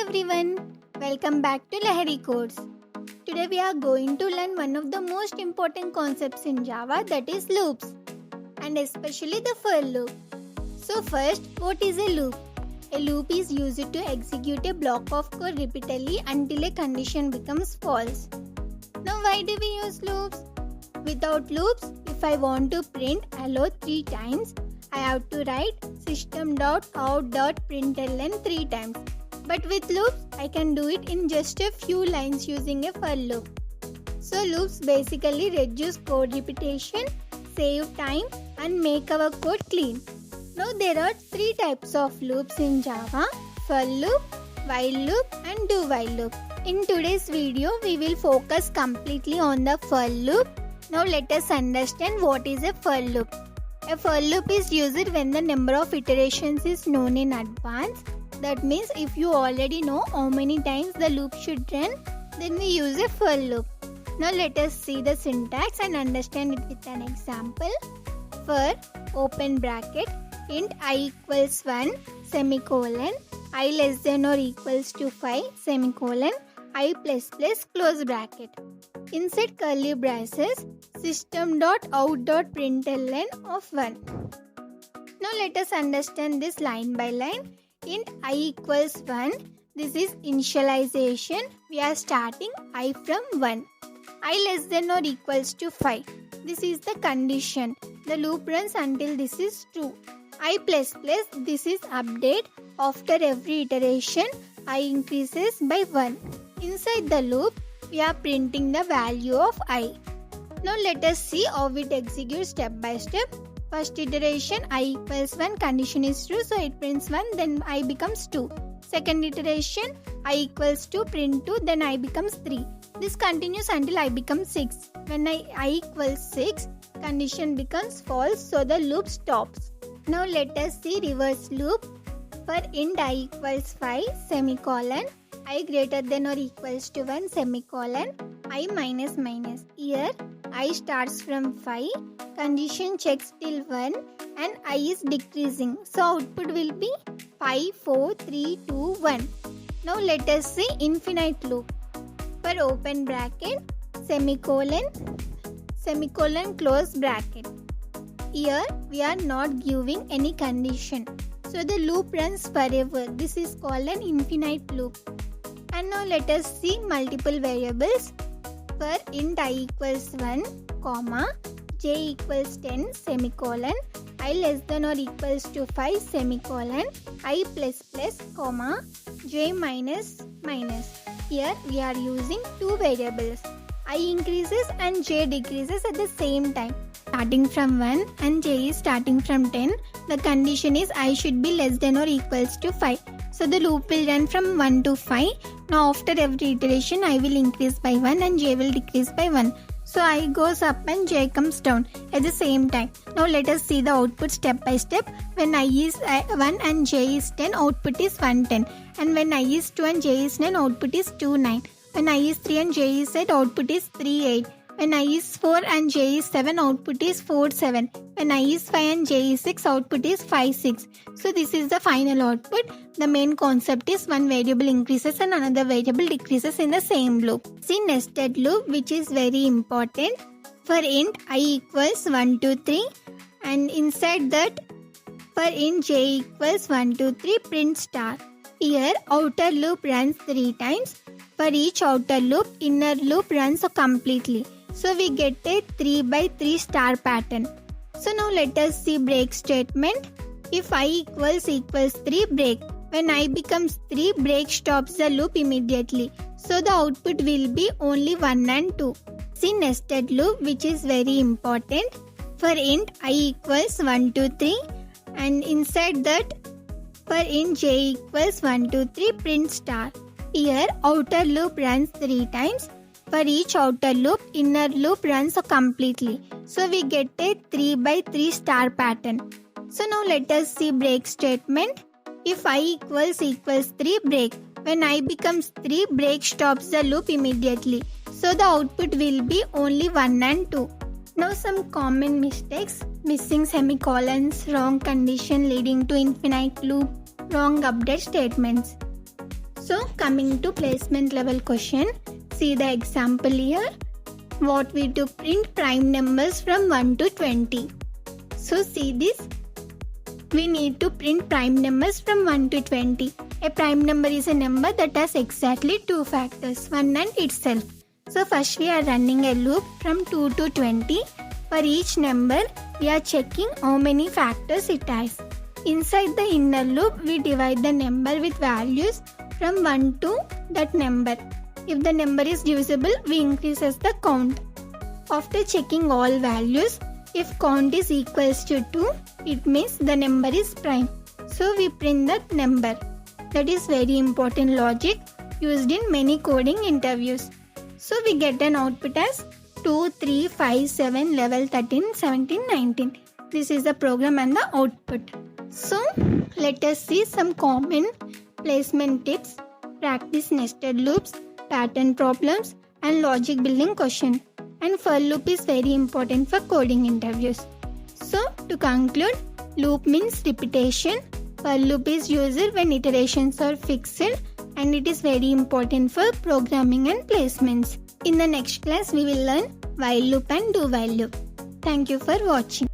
everyone, welcome back to Lahari course. Today we are going to learn one of the most important concepts in Java, that is loops, and especially the for loop. So first, what is a loop? A loop is used to execute a block of code repeatedly until a condition becomes false. Now why do we use loops? Without loops, if I want to print hello 3 times, I have to write system.out.println 3 times. But with loops, I can do it in just a few lines using a for loop. So loops basically reduce code repetition, save time and make our code clean. Now there are 3 types of loops in Java: for loop, while loop and do while loop. In today's video, we will focus completely on the for loop. Now let us understand what is a for loop. A for loop is used when the number of iterations is known in advance. That means if you already know how many times the loop should run, then we use a for loop. Now let us see the syntax and understand it with an example. For open bracket int I equals 1 semicolon I less than or equals to 5 semicolon I plus plus close bracket. Inside curly braces system.out.println of 1. Now let us understand this line by line. Int I equals 1. This is initialization. We are starting I from 1. I less than or equals to 5. This is the condition. The loop runs until this is true. I plus plus, this is update. After every iteration, I increases by 1. Inside the loop, we are printing the value of I. Now let us see how it executes step by step. First iteration I equals 1, condition is true, so it prints 1, then I becomes 2. Second iteration I equals 2, print 2, then I becomes 3. This continues until I becomes 6. When I equals 6, condition becomes false, so the loop stops. Now let us see reverse loop. For int I equals 5 semicolon I greater than or equals to 1 semicolon I minus minus. Here I starts from 5, condition checks till 1 and I is decreasing. So output will be 5, 4, 3, 2, 1. Now let us see infinite loop. For open bracket semicolon close bracket. Here we are not giving any condition. So the loop runs forever. This is called an infinite loop. And now let us see multiple variables. For int I equals 1, comma, j equals 10, semicolon, I less than or equals to 5, semicolon, I plus plus, comma, j minus minus. Here we are using 2 variables. I increases and j decreases at the same time. Starting from 1 and j is starting from 10, the condition is I should be less than or equals to 5. So the loop will run from 1 to 5. Now after every iteration I will increase by 1 and j will decrease by 1. So I goes up and j comes down at the same time. Now let us see the output step by step. When I is 1 and j is 10, output is 110. And when I is 2 and j is 9, output is 29. When I is 3 and j is 8, output is 38. When I is 4 and j is 7, output is 47. When I is 5 and j is 6, output is 56. So this is the final output. The main concept is one variable increases and another variable decreases in the same loop. See nested loop, which is very important. For int I equals 1, 2, 3 and inside that for int j equals 1, 2, 3 print star. Here outer loop runs 3 times. For each outer loop, inner loop runs completely. So we get a 3 by 3 star pattern. So now let us see break statement. If I equals 3, break. When I becomes 3, break stops the loop immediately. So the output will be only 1 and 2. See nested loop, which is very important. For int I equals 1, 2, 3 and inside that for int j equals 1, 2, 3 print star. Here outer loop runs 3 times. For each outer loop, inner loop runs completely. So we get a 3 by 3 star pattern. So now let us see break statement. If I equals 3, break. When I becomes 3, break stops the loop immediately. So the output will be only 1 and 2. Now some common mistakes: missing semicolons, wrong condition leading to infinite loop, wrong update statements. So coming to placement level question, see the example here. What we do, print prime numbers from 1 to 20. So see this. We need to print prime numbers from 1 to 20. A prime number is a number that has exactly two factors, 1 and itself. So first we are running a loop from 2 to 20. For each number, we are checking how many factors it has. Inside the inner loop, we divide the number with values from 1 to that number. If the number is divisible, we increase the count. After checking all values, if count is equals to 2, it means the number is prime. So we print that number. That is very important logic used in many coding interviews. So we get an output as 2, 3, 5, 7, level 13, 17, 19. This is the program and the output. So let us see some common placement tips, practice nested loops, pattern problems and logic building question. And for loop is very important for coding interviews. So to conclude, loop means repetition. For loop is used when iterations are fixed and it is very important for programming and placements. In the next class, we will learn while loop and do while loop. Thank you for watching.